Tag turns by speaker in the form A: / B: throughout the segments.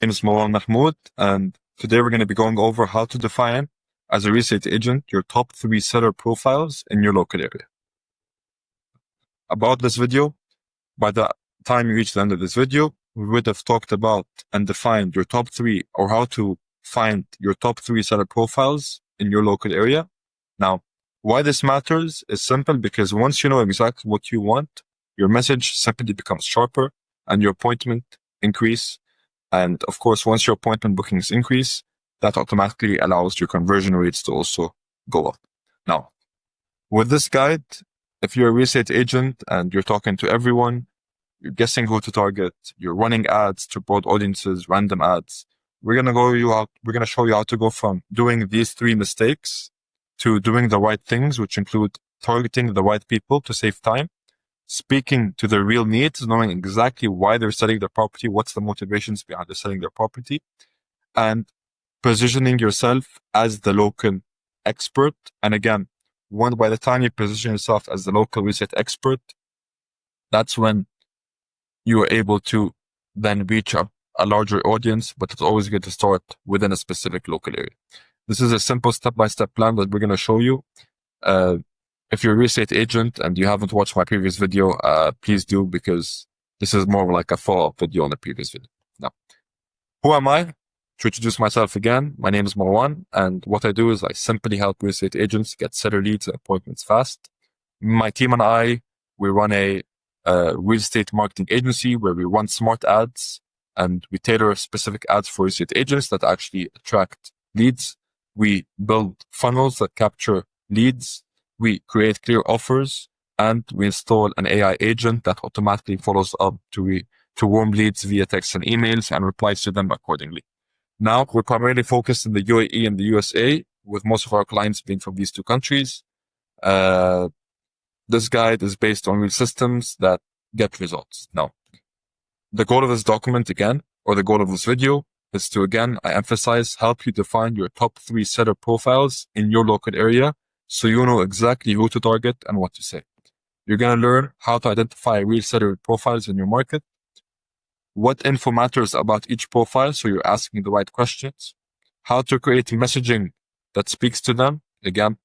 A: name is Marwan Mahmoud, and today we're going to be going over how to define, as a real estate agent, your top 3 seller profiles in your local area. About this video, by the time you reach the end of this video, we would have talked about and defined your top 3 or how to find your top 3 seller profiles in your local area. Now, why this matters is simple, because once you know exactly what you want, your message simply becomes sharper and your appointment increase. And of course, once your appointment bookings increase, that automatically allows your conversion rates to also go up. Now, with this guide, if you're a real estate agent and you're talking to everyone, you're guessing who to target, you're running ads to broad audiences, random ads, we're going to show you how to go from doing these 3 mistakes to doing the right things, which include targeting the right people to save time, speaking to their real needs, knowing exactly why they're selling their property, what's the motivations behind the selling their property, and positioning yourself as the local expert. And again, by the time you position yourself as the local real estate expert, that's when you are able to then reach a larger audience, but it's always good to start within a specific local area. This is a simple step-by-step plan that we're going to show you. If you're a real estate agent and you haven't watched my previous video, please do, because this is more like a follow-up video on the previous video. Now, who am I? To introduce myself again, my name is Marwan, and what I do is I simply help real estate agents get seller leads and appointments fast. My team and I, we run a real estate marketing agency where we run smart ads and we tailor specific ads for real estate agents that actually attract leads. We build funnels that capture leads. We create clear offers, and we install an AI agent that automatically follows up to warm leads via text and emails and replies to them accordingly. Now, we're primarily focused in the UAE and the USA, with most of our clients being from these 2 countries. This guide is based on real systems that get results. Now, the goal of this document, again, or the goal of this video, is to, again, I emphasize, help you define your top 3 seller profiles in your local area, so you know exactly who to target and what to say. You're going to learn how to identify real seller profiles in your market, what info matters about each profile, so you're asking the right questions, how to create messaging that speaks to them. Again,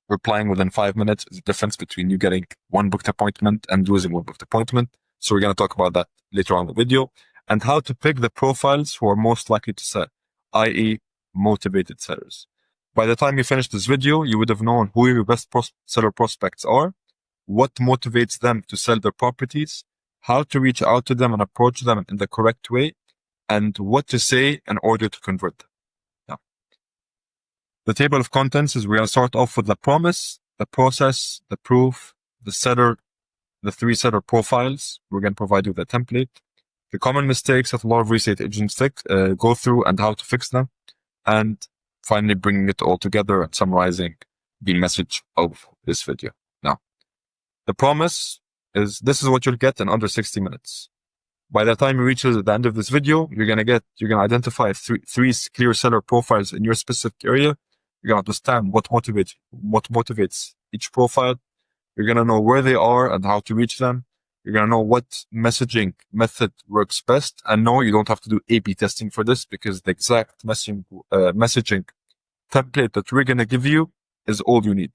A: replying within 5 minutes is the difference between you getting 1 booked appointment and losing 1 booked appointment. So we're going to talk about that later on in the video, and how to pick the profiles who are most likely to sell, i.e. motivated sellers. By the time you finish this video, you would have known who your best seller prospects are, what motivates them to sell their properties, how to reach out to them and approach them in the correct way, and what to say in order to convert them. Now, the table of contents is, we're going to start off with the promise, the process, the proof, the seller, the 3 seller profiles. We're going to provide you with a template, the common mistakes that a lot of real estate agents go through and how to fix them, and finally bringing it all together and summarizing the message of this video. Now, the promise is, this is what you'll get in under 60 minutes. By the time you reach the end of this video, you're going to identify 3 clear seller profiles in your specific area. You're going to understand what motivates each profile. You're going to know where they are and how to reach them. You're going to know what messaging method works best. And no, you don't have to do A/B testing for this, because the exact messaging template that we're going to give you is all you need.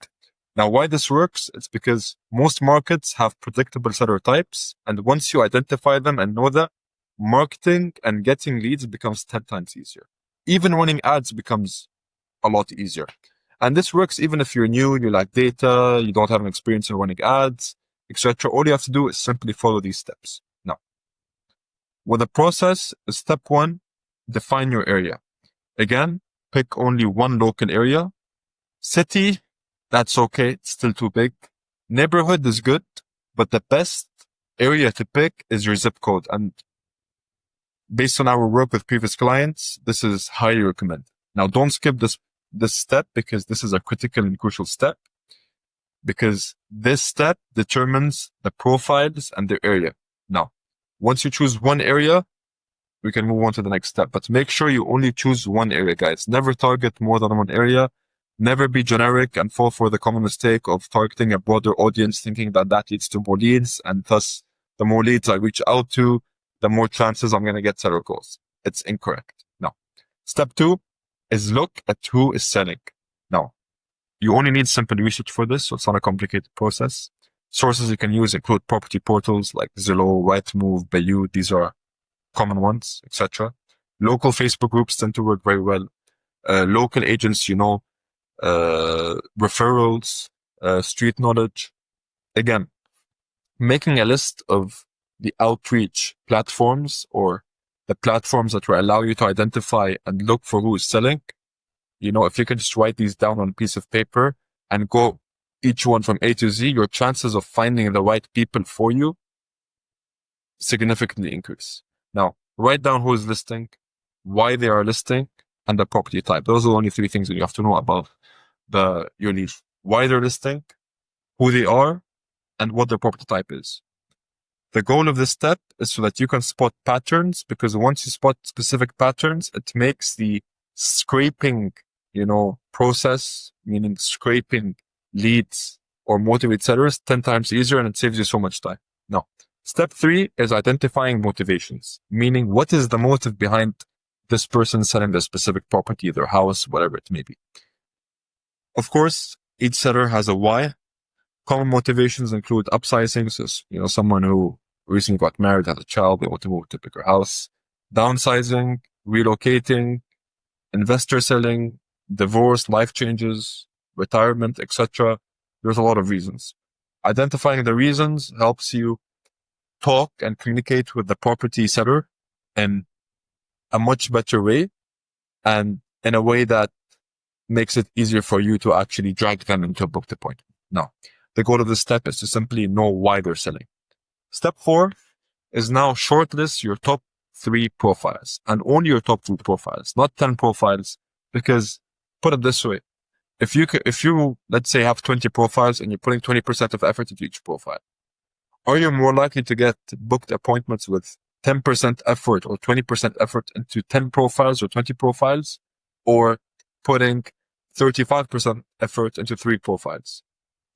A: Now, why this works? It's because most markets have predictable seller types. And once you identify them and know that, marketing and getting leads becomes 10 times easier. Even running ads becomes a lot easier. And this works even if you're new, you lack data, you don't have an experience in running ads, etc. All you have to do is simply follow these steps. Now, with the process, step 1, define your area. Again, pick only 1 local area. City, that's okay, it's still too big. Neighborhood is good, but the best area to pick is your zip code. And based on our work with previous clients, this is highly recommended. Now, don't skip this step, because this is a critical and crucial step, because this step determines the profiles and their area. Now, once you choose 1 area, we can move on to the next step, but make sure you only choose 1 area, guys. Never target more than 1 area. Never be generic and fall for the common mistake of targeting a broader audience, thinking that that leads to more leads, and thus the more leads I reach out to, the more chances I'm going to get seller calls. it's incorrect. Now, step 2 is look at who is selling. Now, you only need simple research for this, so it's not a complicated process. Sources you can use include property portals like Zillow, Rightmove, Bayou. These are common ones, etc. Local Facebook groups tend to work very well. Local agents, referrals, street knowledge. Again, making a list of the outreach platforms or the platforms that will allow you to identify and look for who is selling. If you can just write these down on a piece of paper and go each one from A to Z, your chances of finding the right people for you significantly increase. Now, write down who is listing, why they are listing, and the property type. Those are the only 3 things that you have to know about your lead. Why they're listing, who they are, and what their property type is. The goal of this step is so that you can spot patterns, because once you spot specific patterns, it makes the scraping, process, meaning scraping leads or motivate sellers 10 times easier, and it saves you so much time. Now, step 3 is identifying motivations, meaning what is the motive behind this person selling the specific property, their house, whatever it may be. Of course, each seller has a why. Common motivations include upsizing, so someone who recently got married, has a child, they want to move to a bigger house. Downsizing, relocating, investor selling, divorce, life changes, retirement, etc. There's a lot of reasons. Identifying the reasons helps you talk and communicate with the property seller in a much better way, and in a way that makes it easier for you to actually drag them into a booked appointment. Now, the goal of this step is to simply know why they're selling. Step 4 is now shortlist your top 3 profiles, and only your top 3 profiles, not 10 profiles, because put it this way, if you let's say have 20 profiles and you're putting 20% of effort into each profile, are you more likely to get booked appointments with 10% effort or 20% effort into 10 profiles or 20 profiles, or putting 35% effort into 3 profiles?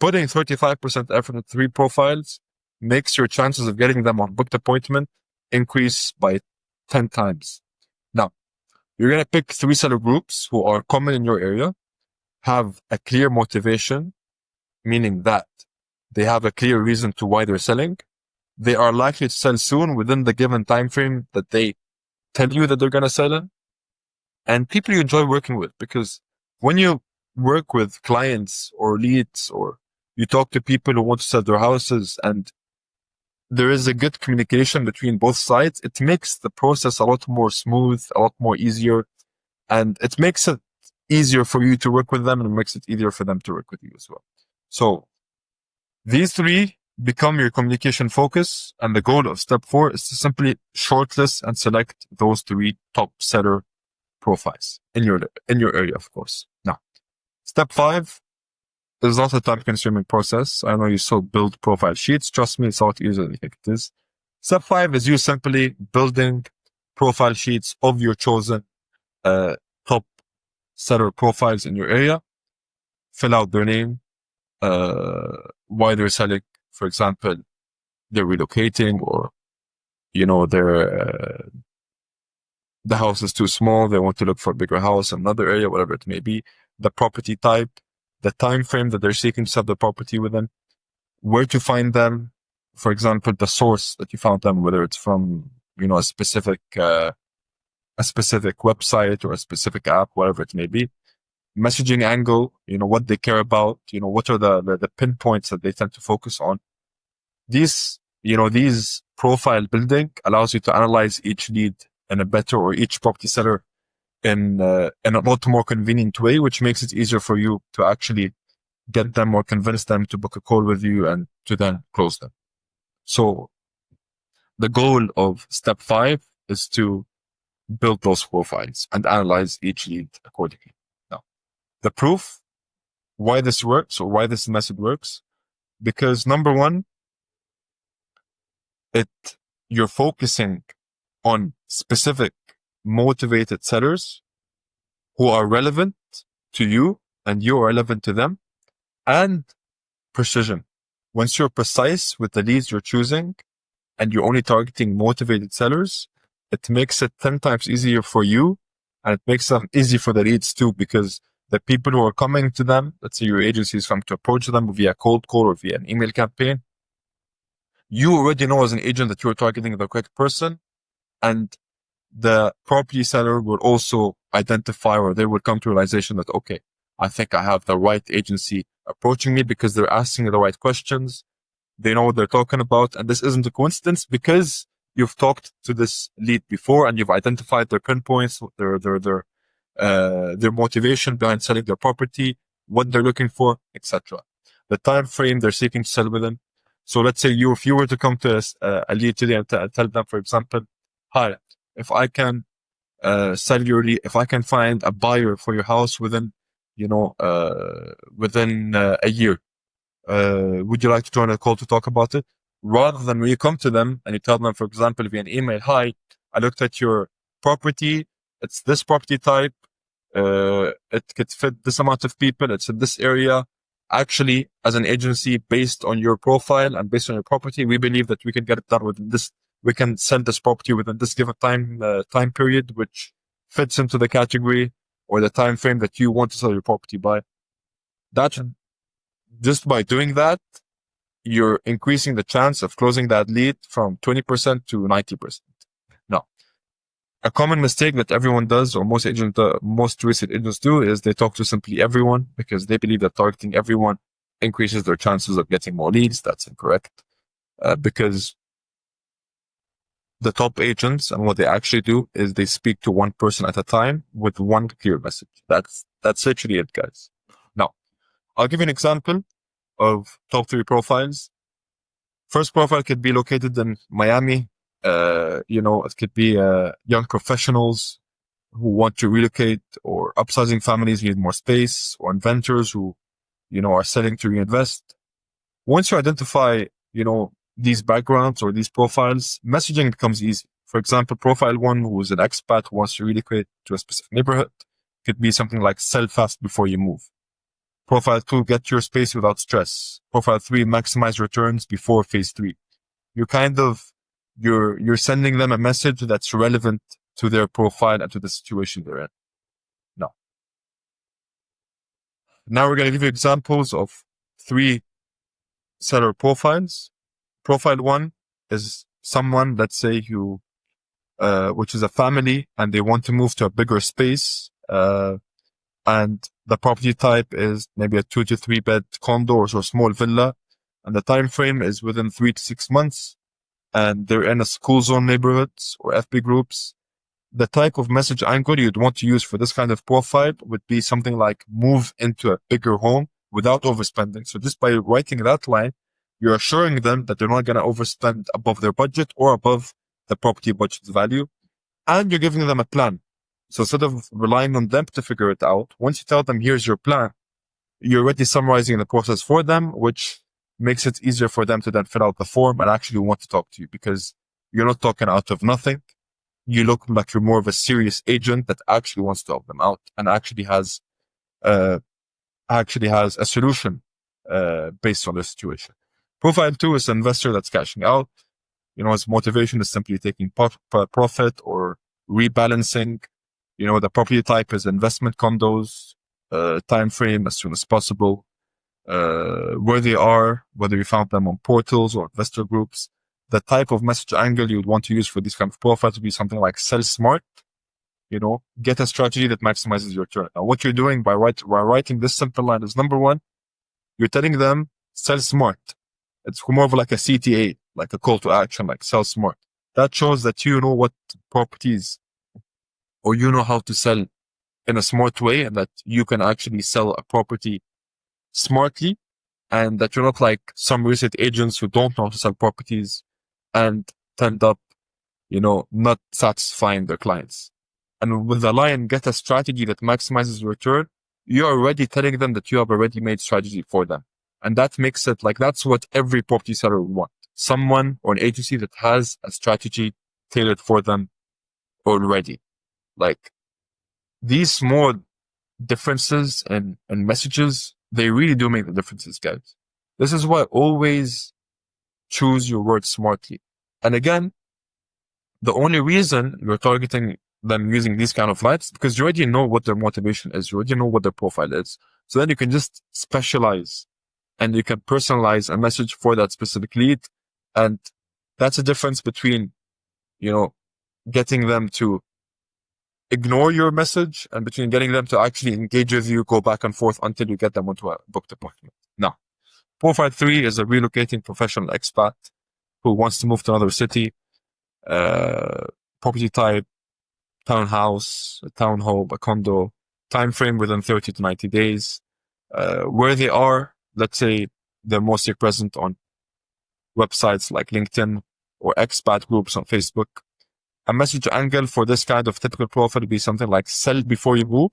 A: Putting 35% effort into 3 profiles makes your chances of getting them on booked appointment increase by 10 times. Now, you're going to pick 3 seller groups who are common in your area, have a clear motivation, meaning that they have a clear reason to why they're selling. They are likely to sell soon within the given time frame that they tell you that they're going to sell in. And people you enjoy working with, because when you work with clients or leads, or you talk to people who want to sell their houses, and there is a good communication between both sides, it makes the process a lot more smooth, a lot more easier, and it makes it easier for you to work with them, and it makes it easier for them to work with you as well. So these 3 become your communication focus, and the goal of step 4 is to simply shortlist and select those 3 top seller profiles in your area, of course. Now, step 5 is not a time-consuming process. I know you still build profile sheets. Trust me, it's a lot easier than you think it is. Step 5 is you simply building profile sheets of your chosen top seller profiles in your area. Fill out their name, why they're selling. For example, they're relocating, or the house is too small, they want to look for a bigger house in another area, whatever it may be. The property type, the time frame that they're seeking to sell the property within, where to find them. For example, the source that you found them, whether it's from a specific website or a specific app, whatever it may be. Messaging angle, what they care about, what are the pinpoints that they tend to focus on. These profile building allows you to analyze each lead in a better, or each property seller in a lot more convenient way, which makes it easier for you to actually get them or convince them to book a call with you and to then close them. So the goal of step 5 is to build those profiles and analyze each lead accordingly. Now, the proof why this works, or why this method works, because number 1, you're focusing on specific motivated sellers who are relevant to you and you are relevant to them, and precision. Once you're precise with the leads you're choosing and you're only targeting motivated sellers, it makes it 10 times easier for you, and it makes it easy for the leads too, because the people who are coming to them, let's say your agency is coming to approach them via cold call or via an email campaign, you already know as an agent that you're targeting the correct person, and the property seller will also identify, or they will come to realization that, okay, I think I have the right agency approaching me because they're asking the right questions. They know what they're talking about. And this isn't a coincidence because you've talked to this lead before and you've identified their pinpoints, their motivation behind selling their property, what they're looking for, etc. The time frame they're seeking to sell within. So let's say if you were to come to a lead today and tell them, for example, hi, if I can sell your lead, if I can find a buyer for your house within a year, would you like to join a call to talk about it? Rather than when you come to them and you tell them, for example, via an email, hi, I looked at your property. It's this property type. It could fit this amount of people. It's in this area. Actually, as an agency, based on your profile and based on your property, we believe that we can get it done within this. We can sell this property within this given time period, which fits into the category or the time frame that you want to sell your property by. That just by doing that, you're increasing the chance of closing that lead from 20% to 90%. Now, a common mistake that everyone does, or most real estate agents do, is they talk to simply everyone because they believe that targeting everyone increases their chances of getting more leads. That's incorrect. Because the top agents and what they actually do is they speak to one person at a time with one clear message. That's literally it, guys. Now, I'll give you an example of top 3 profiles. First profile could be located in Miami. It could be young professionals who want to relocate, or upsizing families who need more space, or inventors who, are selling to reinvest. Once you identify, these backgrounds or these profiles, messaging becomes easy. For example, profile 1, who is an expat who wants to relocate to a specific neighborhood, could be something like sell fast before you move. Profile 2, get your space without stress. Profile 3, maximize returns before phase 3. You're sending them a message that's relevant to their profile and to the situation they're in. Now we're going to give you examples of 3 seller profiles. Profile 1 is someone, let's say, which is a family and they want to move to a bigger space. And the property type is maybe a 2 to 3 bed condo or so small villa. And the time frame is within 3 to 6 months. And they're in a school zone neighborhoods or FB groups. The type of message angle you'd want to use for this kind of profile would be something like move into a bigger home without overspending. So just by writing that line, you're assuring them that they're not going to overspend above their budget or above the property budget value. And you're giving them a plan. So instead of relying on them to figure it out, once you tell them, here's your plan, you're already summarizing the process for them, which makes it easier for them to then fill out the form and actually want to talk to you, because you're not talking out of nothing. You look like you're more of a serious agent that actually wants to help them out and actually has a solution based on the situation. Profile 2 is an investor that's cashing out. His motivation is simply taking profit or rebalancing. The property type is investment condos, time frame as soon as possible, where they are, whether you found them on portals or investor groups. The type of message angle you would want to use for these kind of profiles would be something like sell smart. Get a strategy that maximizes your return. Now, what you're doing by writing this simple line is, number 1, you're telling them sell smart. It's more of like a CTA, like a call to action, like sell smart. That shows that you know what properties, or you know how to sell in a smart way, and that you can actually sell a property smartly, and that you're not like some real estate agents who don't know how to sell properties and end up, not satisfying their clients. And with the line, get a strategy that maximizes return, you're already telling them that you have a ready-made strategy for them. And that makes it like, that's what every property seller would want. Someone or an agency that has a strategy tailored for them already. Like, these small differences in messages, they really do make the differences, guys. This is why always choose your words smartly. And again, The only reason you're targeting them using these kind of lights because you already know what their motivation is. You already know what their profile is. So then you can just specialize and you can personalize a message for that specific lead. And that's a difference between, getting them to ignore your message and between getting them to actually engage with you, go back and forth until you get them onto a booked appointment. Now, profile 3 is a relocating professional expat who wants to move to another city, property type, townhouse, a townhome, a condo, time frame within 30 to 90 days, where they are. Let's say they're mostly present on websites like LinkedIn or expat groups on Facebook. A message angle for this kind of typical profile would be something like sell before you move.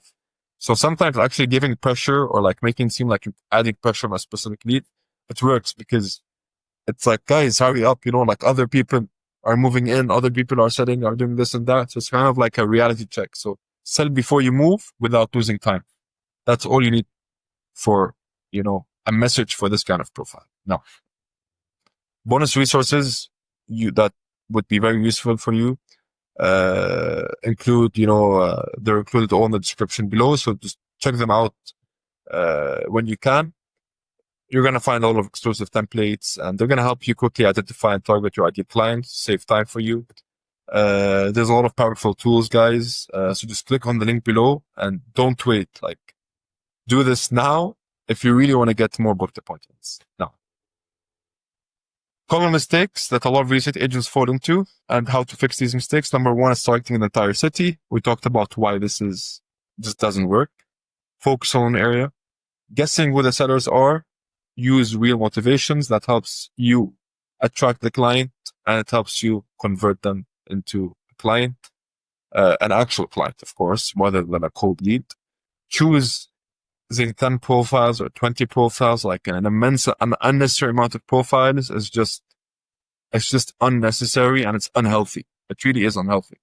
A: So sometimes actually giving pressure or like making it seem like you're adding pressure on a specific lead, it works because it's like, guys, hurry up, like other people are moving in, other people are selling, are doing this and that. So it's kind of like a reality check. So sell before you move without losing time. That's all you need for, a message for this kind of profile. Now, bonus resources that would be very useful for you include, they're included all in the description below. So just check them out when you can. You're going to find all of exclusive templates and they're going to help you quickly identify and target your ideal clients, save time for you. There's a lot of powerful tools, guys. So just click on the link below and don't wait. Like, do this now if you really want to get more booked appointments. Now, common mistakes that a lot of real estate agents fall into and how to fix these mistakes. Number 1 is targeting an entire city. We talked about why this doesn't work. Focus on an area. Guessing who the sellers are. Use real motivations. That helps you attract the client and it helps you convert them into a client, an actual client, of course, rather than a cold lead. Choose the 10 profiles or 20 profiles, like an unnecessary amount of profiles it's just unnecessary and it's unhealthy. It really is unhealthy.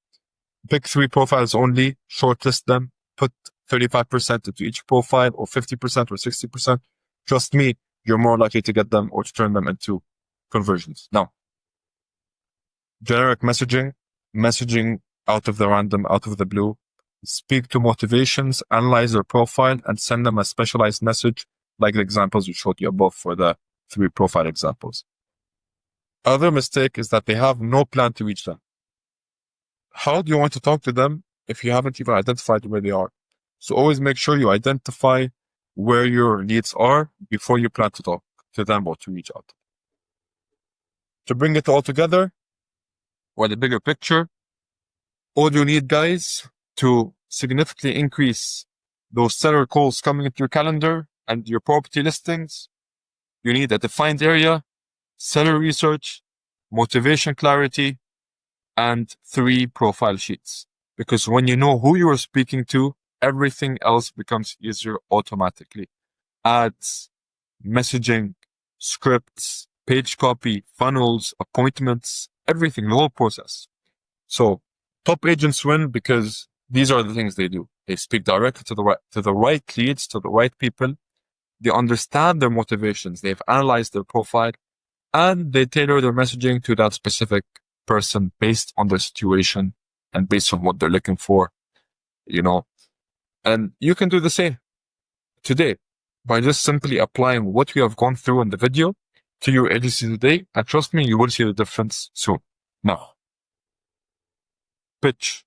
A: Pick 3 profiles only, shortlist them, put 35% into each profile or 50% or 60%. Trust me, you're more likely to get them or to turn them into conversions. Now, generic messaging out of the random, out of the blue. Speak to motivations, analyze their profile, and send them a specialized message like the examples we showed you above for the 3 profile examples. Other mistake is that they have no plan to reach them. How do you want to talk to them if you haven't even identified where they are? So always make sure you identify where your leads are before you plan to talk to them or to reach out. To bring it all together, or the bigger picture, all you need, guys, to significantly increase those seller calls coming into your calendar and your property listings, you need a defined area, seller research, motivation clarity, and 3 profile sheets. Because when you know who you are speaking to, everything else becomes easier automatically. Ads, messaging, scripts, page copy, funnels, appointments, everything, the whole process. So top agents win because these are the things they do. They speak directly to the right leads, to the right people. They understand their motivations. They've analyzed their profile and they tailor their messaging to that specific person based on their situation and based on what they're looking for, And you can do the same today by just simply applying what we have gone through in the video to your agency today. And trust me, you will see the difference soon. Now, pitch.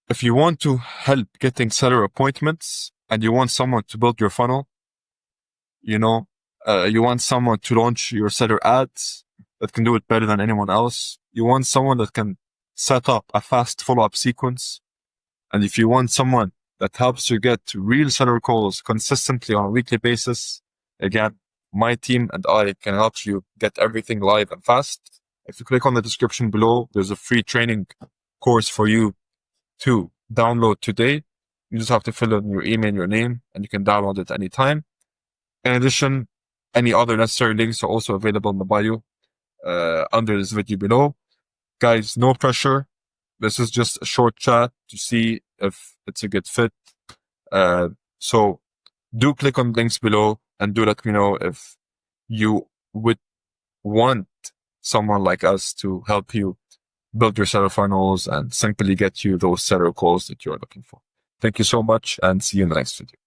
A: If you want to help getting seller appointments and you want someone to build your funnel, you want someone to launch your seller ads that can do it better than anyone else. You want someone that can set up a fast follow-up sequence. And if you want someone that helps you get real seller calls consistently on a weekly basis, again, my team and I can help you get everything live and fast. If you click on the description below, there's a free training course for you to download today. You just have to fill in your email and your name, and you can download it anytime. In addition, any other necessary links are also available in the bio under this video below. Guys, no pressure. This is just a short chat to see if it's a good fit. So do click on the links below and do let me know if you would want someone like us to help you build your seller funnels and simply get you those seller calls that you're looking for. Thank you so much and see you in the next video.